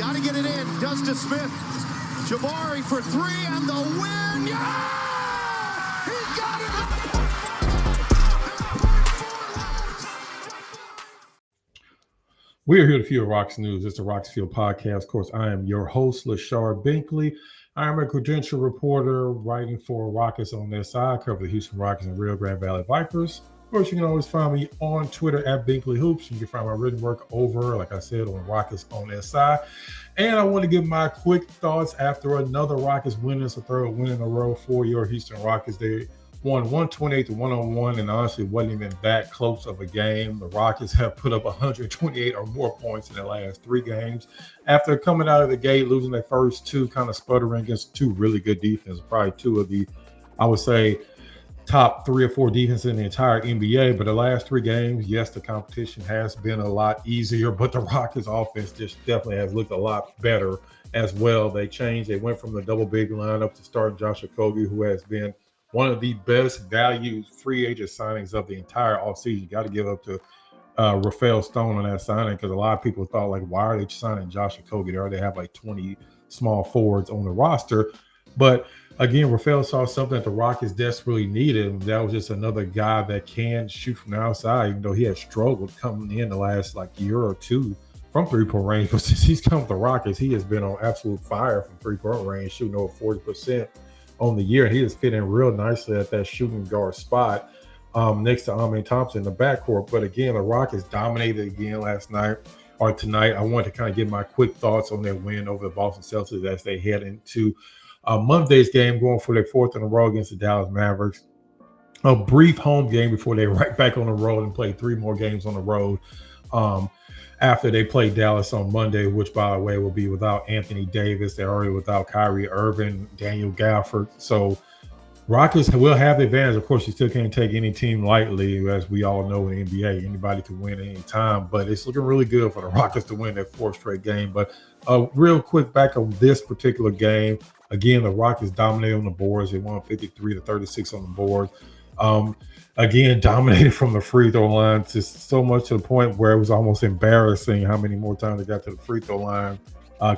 Got to get it in. Does to Smith. Jabari for three and the win. Yeah! He got it! We are here to Field Rocks News. It's the Rocks Field Podcast. Of course, I am your host, LaShard Binkley. I am a credential reporter writing for Rockets on their side. I cover the Houston Rockets and Rio Grande Valley Vipers. Of course, you can always find me on Twitter at Binkley Hoops. You can find my written work over, like I said, on Rockets on their side. And I want to give my quick thoughts after another Rockets win. It's a third win in a row for your Houston Rockets. They won 128-101, and honestly, wasn't even that close of a game. The Rockets have put up 128 or more points in their last three games. After coming out of the gate, losing their first two, kind of sputtering against two really good defenses, probably two of the, I would say, top 3 or 4 defenses in the entire NBA. But the last 3 games, yes, the competition has been a lot easier, but the Rockets offense just definitely has looked a lot better as well. They changed. They went from the double big lineup to start Josh Okogie, who has been one of the best value free agent signings of the entire offseason. You got to give up to Rafael Stone on that signing, because a lot of people thought, like, why are they signing Josh Okogie? They already have like 20 small forwards on the roster. But again, Rafael saw something that the Rockets desperately needed, and that was just another guy that can shoot from the outside, even though he has struggled coming in the last year or two from three-point range. But since he's come with the Rockets, he has been on absolute fire from three-point range, shooting over 40% on the year. He is fitting real nicely at that shooting guard spot next to Alperen Thompson in the backcourt. But again, the Rockets dominated again tonight. I want to kind of give my quick thoughts on their win over the Boston Celtics as they head into Monday's game, going for their 4th in a row against the Dallas Mavericks. A brief home game before they right back on the road and play 3 more games on the road after they play Dallas on Monday, which, by the way, will be without Anthony Davis. They're already without Kyrie Irving, Daniel Gafford. So Rockets will have the advantage. Of course, you still can't take any team lightly, as we all know in the NBA. Anybody can win at any time, but it's looking really good for the Rockets to win their 4th straight game. But real quick back on this particular game, again, the Rockets dominated on the boards. They won 53-36 on the board. Again, dominated from the free throw line, just so much to the point where it was almost embarrassing how many more times they got to the free throw line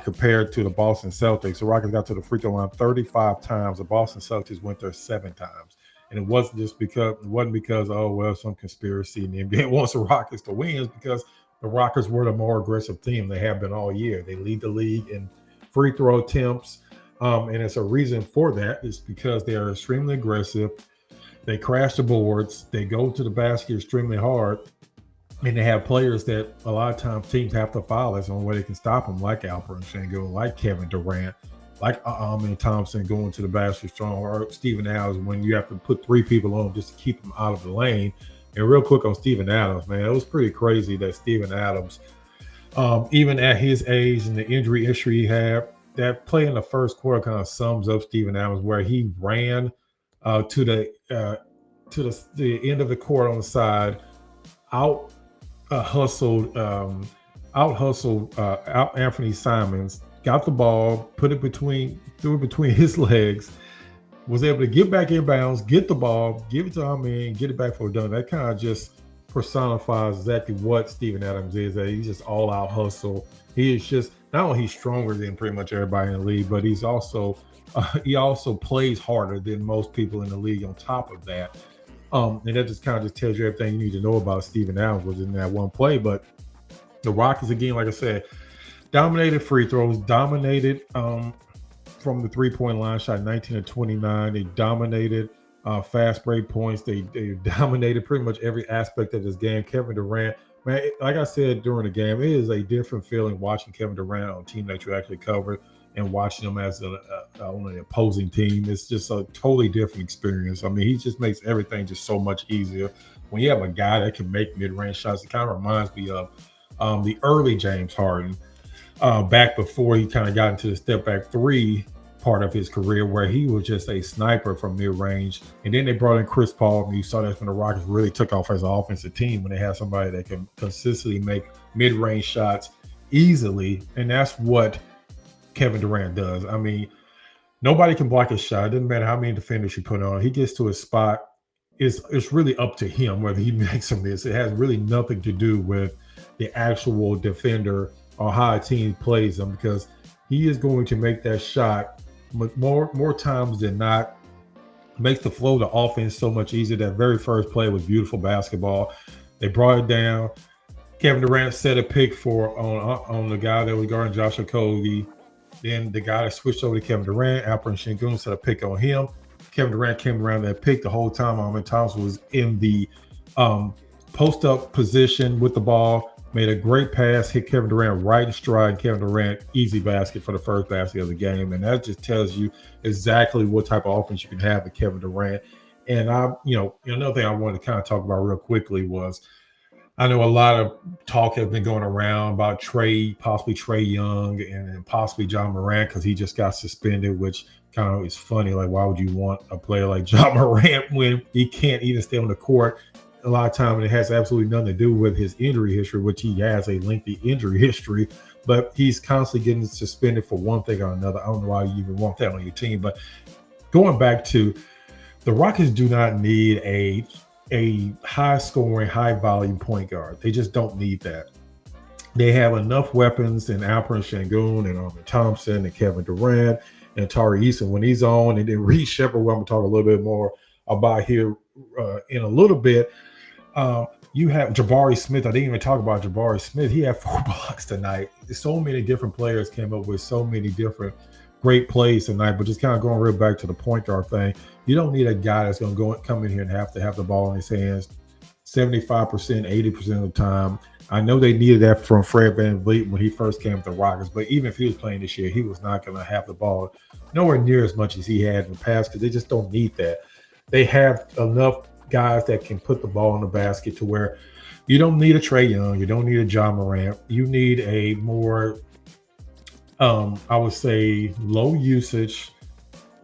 compared to the Boston Celtics. The Rockets got to the free throw line 35 times. The Boston Celtics went there 7 times. And it wasn't because, oh, well, some conspiracy in the NBA wants the Rockets to win. It's because the Rockets were the more aggressive team they have been all year. They lead the league in free throw attempts. And it's a reason for that. It's because they are extremely aggressive. They crash the boards. They go to the basket extremely hard. And they have players that a lot of times teams have to foul. That's the only way they can stop them, like Alperensengun, like Kevin Durant, like Alperen Thompson going to the basket strong, or Steven Adams, when you have to put 3 people on just to keep them out of the lane. And real quick on Steven Adams, man, it was pretty crazy that Steven Adams, even at his age and the injury issue he had, that play in the first quarter kind of sums up Steven Adams, where he ran to the end of the court on the side, out hustled Anthony Simons, got the ball, threw it between his legs, was able to get back in bounds, get the ball, give it to Amin, get it back for a dunk. That kind of just personifies exactly what Steven Adams is. That he's just all out hustle. He is just, not only he's stronger than pretty much everybody in the league, but he's also he also plays harder than most people in the league on top of that. And that just kind of just tells you everything you need to know about Steven Adams was in that one play. But the Rockets, again, like I said, dominated free throws, dominated from the three-point line, shot 19-29. They dominated fast break points. They dominated pretty much every aspect of this game. Kevin Durant, man, like I said during the game, it is a different feeling watching Kevin Durant on a team that you actually covered and watching him as on an opposing team. It's just a totally different experience. I mean, he just makes everything just so much easier. When you have a guy that can make mid-range shots, it kind of reminds me of the early James Harden back before he kind of got into the step-back 3 part of his career, where he was just a sniper from mid-range. And then they brought in Chris Paul, and you saw that's when the Rockets really took off as an offensive team, when they had somebody that can consistently make mid-range shots easily. And that's what Kevin Durant does. I mean, nobody can block his shot. It doesn't matter how many defenders you put on. He gets to his spot. It's really up to him whether he makes or miss. It has really nothing to do with the actual defender or how a team plays him, because he is going to make that shot more times than not. Makes the flow of the offense so much easier. That very first play was beautiful basketball. They brought it down. Kevin Durant set a pick on the guy that was guarding Josh Okogie. Then the guy that switched over to Kevin Durant, Alperen Sengun, set a pick on him. Kevin Durant came around that pick the whole time. Thompson was in the post-up position with the ball, made a great pass, hit Kevin Durant right in stride. Kevin Durant, easy basket for the first basket of the game. And that just tells you exactly what type of offense you can have with Kevin Durant. And another thing I wanted to kind of talk about real quickly was, I know a lot of talk has been going around about possibly Trae Young and possibly Ja Morant, because he just got suspended, which kind of is funny. Like, why would you want a player like Ja Morant when he can't even stay on the court? A lot of time, it has absolutely nothing to do with his injury history, which he has a lengthy injury history, but he's constantly getting suspended for one thing or another. I don't know why you even want that on your team. But going back to the Rockets, do not need a high-scoring, high-volume point guard. They just don't need that. They have enough weapons in Alperen Sengun and Alperen Thompson and Kevin Durant and Tari Eason when he's on, and then Reed Sheppard, who I'm going to talk a little bit more about here in a little bit. You have Jabari Smith. I didn't even talk about Jabari Smith. He had 4 blocks tonight. So many different players came up with so many different great plays tonight. But just kind of going real back to the point guard thing, you don't need a guy that's going to come in here and have to have the ball in his hands 75%, 80% of the time. I know they needed that from Fred VanVleet when he first came to the Rockets, but even if he was playing this year, he was not going to have the ball nowhere near as much as he had in the past, because they just don't need that. They have enough guys that can put the ball in the basket to where you don't need a Trae Young, you don't need a Ja Morant. You need a more, I would say, low usage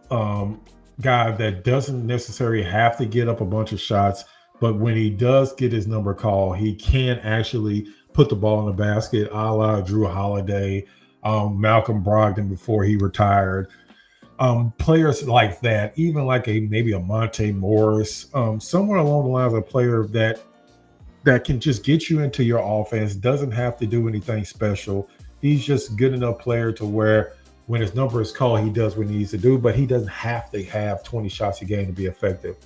guy that doesn't necessarily have to get up a bunch of shots, but when he does get his number called, he can actually put the ball in the basket, a la Drew Holiday, Malcolm Brogdon before he retired. Players like that, even like maybe a Monte Morris, somewhere along the lines of a player that can just get you into your offense, doesn't have to do anything special. He's just good enough player to where when his number is called, he does what he needs to do, but he doesn't have to have 20 shots a game to be effective.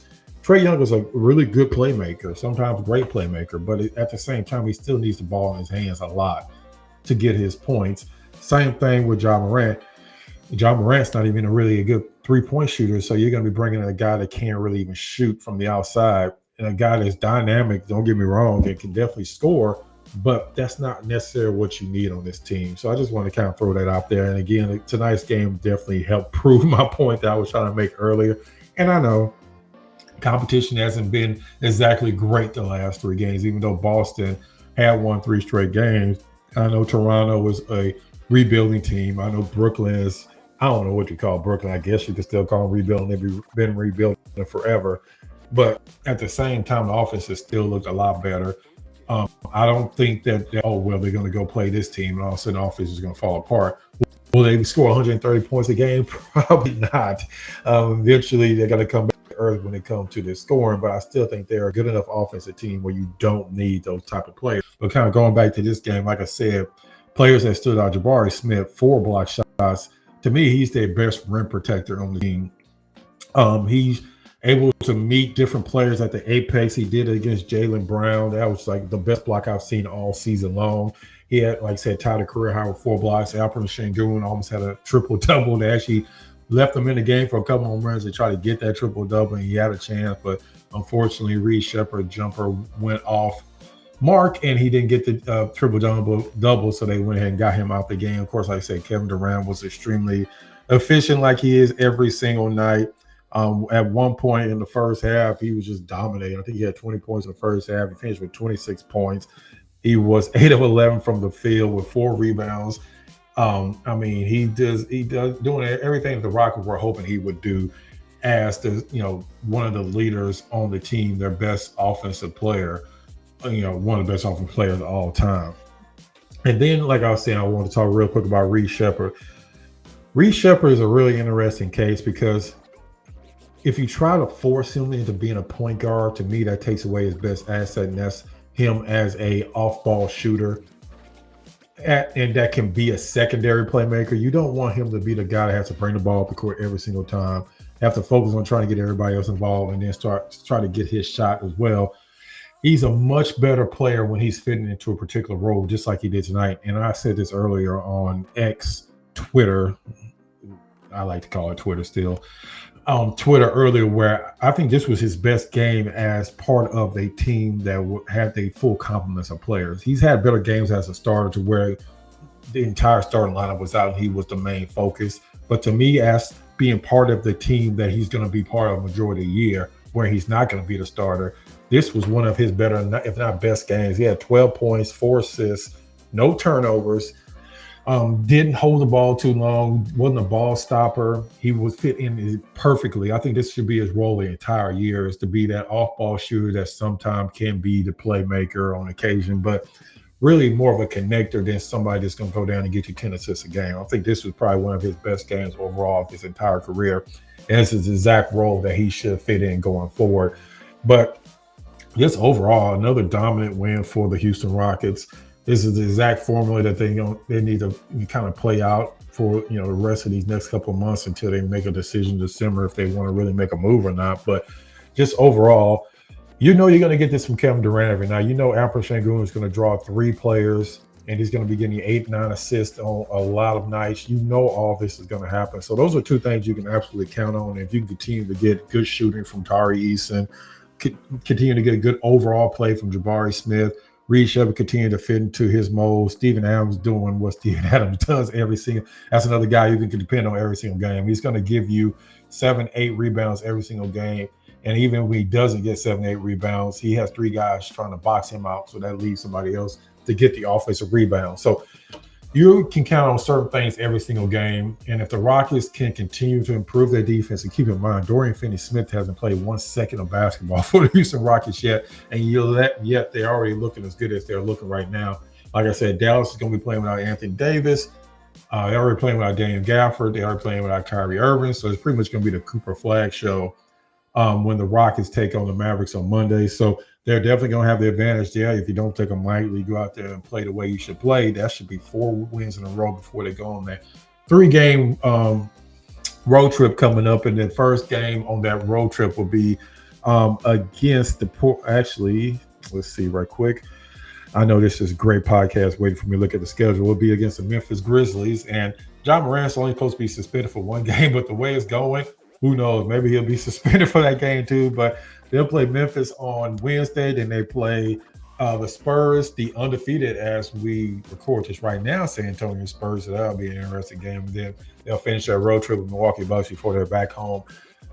Trae Young is a really good playmaker, sometimes great playmaker, but at the same time, he still needs the ball in his hands a lot to get his points. Same thing with Ja Morant. Ja Morant's not even really a good three-point shooter, so you're going to be bringing in a guy that can't really even shoot from the outside, and a guy that's dynamic, don't get me wrong, and can definitely score, but that's not necessarily what you need on this team. So I just want to kind of throw that out there. And again, tonight's game definitely helped prove my point that I was trying to make earlier. And I know competition hasn't been exactly great the last 3 games, even though Boston had won 3 straight games. I know Toronto was a rebuilding team. I know Brooklyn is, I don't know what you call Brooklyn. I guess you could still call them rebuilding. They've been rebuilding forever. But at the same time, the offense has still looked a lot better. I don't think that, they're going to go play this team and all of a sudden the offense is going to fall apart. Will they score 130 points a game? Probably not. Eventually, they're going to come back early when it comes to their scoring, but I still think they're a good enough offensive team where you don't need those type of players. But kind of going back to this game, like I said, players that stood out, Jabari Smith, 4 block shots. To me, he's their best rim protector on the team. He's able to meet different players at the apex. He did it against Jaylen Brown. That was like the best block I've seen all season long. He had, like I said, tied a career high with 4 blocks. Alperen Sengun almost had a triple-double. They actually left him in the game for a couple of runs to try to get that triple-double, and he had a chance. But unfortunately, Reed Sheppard jumper went off mark, and he didn't get the triple-double, so they went ahead and got him out the game. Of course, like I said, Kevin Durant was extremely efficient like he is every single night. At one point in the first half, he was just dominating. I think he had 20 points in the first half. He finished with 26 points. He was 8 of 11 from the field with 4 rebounds. I mean, he does doing everything that the Rockets were hoping he would do as one of the leaders on the team, their best offensive player, one of the best offensive players of all time. And then, like I was saying, I want to talk real quick about Reed Sheppard. Reed Sheppard is a really interesting case because if you try to force him into being a point guard, to me, that takes away his best asset, and that's him as a off-ball shooter. and that can be a secondary playmaker. You don't want him to be the guy that has to bring the ball up the court every single time, have to focus on trying to get everybody else involved, and then try to get his shot as well. He's a much better player when he's fitting into a particular role, just like he did tonight. And I said this earlier on X, Twitter. I like to call it Twitter still. Twitter earlier, where I think this was his best game as part of a team that had the full complement of players. He's had better games as a starter to where the entire starting lineup was out and he was the main focus. But to me, as being part of the team that he's going to be part of majority of the year, where he's not going to be the starter, this was one of his better, if not best games. He had 12 points, 4 assists, no turnovers. Didn't hold the ball too long, wasn't a ball stopper. He would fit in perfectly. I think this should be his role the entire year, is to be that off-ball shooter that sometimes can be the playmaker on occasion, but really more of a connector than somebody that's going to go down and get you 10 assists a game. I think this was probably one of his best games overall of his entire career, and this is the exact role that he should fit in going forward. But just overall, another dominant win for the Houston Rockets. This is the exact formula that they need to kind of play out for the rest of these next couple of months until they make a decision in December if they want to really make a move or not. But just overall, you're going to get this from Kevin Durant every night. Alperen Sengun is going to draw 3 players, and he's going to be getting 8-9 assists on a lot of nights. All this is going to happen. So those are 2 things you can absolutely count on. If you can continue to get good shooting from Tari Eason, continue to get a good overall play from Jabari Smith, Reed Shepard continue to fit into his mold. Steven Adams doing what Steven Adams does that's another guy you can depend on every single game. He's going to give you 7-8 rebounds every single game. And even when he doesn't get 7-8 rebounds, he has 3 guys trying to box him out. So that leaves somebody else to get the offensive rebound. So you can count on certain things every single game. And if the Rockets can continue to improve their defense, and keep in mind, Dorian Finney-Smith hasn't played 1 second of basketball for the Houston Rockets yet. And yet they're already looking as good as they're looking right now. Like I said, Dallas is going to be playing without Anthony Davis. They're already playing without Daniel Gafford. They're already playing without Kyrie Irving. So it's pretty much going to be the Cooper Flag show when the Rockets take on the Mavericks on Monday. So they're definitely going to have the advantage there. If you don't take them lightly, go out there and play the way you should play. That should be 4 wins in a row before they go on that 3-game road trip coming up. And the first game on that road trip will be against actually, let's see right quick. I know this is a great podcast waiting for me to look at the schedule. Will be against the Memphis Grizzlies. And Ja Morant's only supposed to be suspended for 1 game, but the way it's going, who knows? Maybe he'll be suspended for that game too. But they'll play Memphis on Wednesday. Then they play the Spurs, the undefeated, as we record this right now, San Antonio Spurs. So that'll be an interesting game. And then they'll finish their road trip with Milwaukee Bucks before they're back home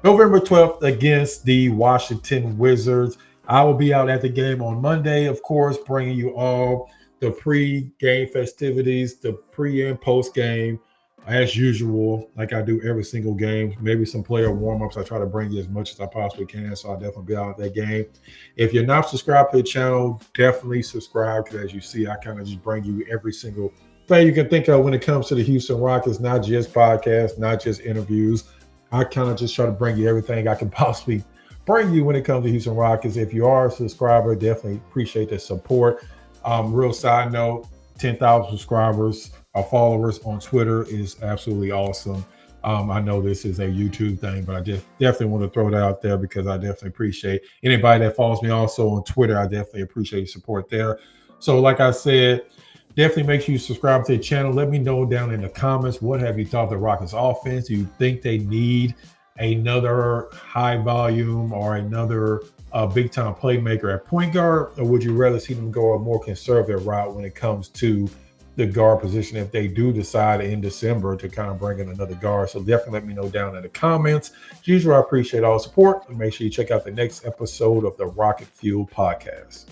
November 12th against the Washington Wizards. I will be out at the game on Monday, of course, bringing you all the pre-game festivities, the pre- and post-game, as usual, like I do every single game. Maybe some player warm-ups. I try to bring you as much as I possibly can, so I'll definitely be out at that game. If you're not subscribed to the channel, definitely subscribe, because as you see, I kind of just bring you every single thing you can think of when it comes to the Houston Rockets, not just podcasts, not just interviews. I kind of just try to bring you everything I can possibly bring you when it comes to Houston Rockets. If you are a subscriber, definitely appreciate the support. Real side note, 10,000 subscribers or followers on Twitter is absolutely awesome. I know this is a YouTube thing, but I just definitely want to throw that out there because I definitely appreciate anybody that follows me also on Twitter. I definitely appreciate your support there. So like I said, definitely make sure you subscribe to the channel. Let me know down in the comments, what have you thought of the Rockets offense? Do you think they need another high volume or another big time playmaker at point guard, or would you rather see them go a more conservative route when it comes to the guard position if they do decide in December to kind of bring in another guard? So definitely let me know down in the comments. As usual, I appreciate all the support, and make sure you check out the next episode of the Rocket Fuel podcast.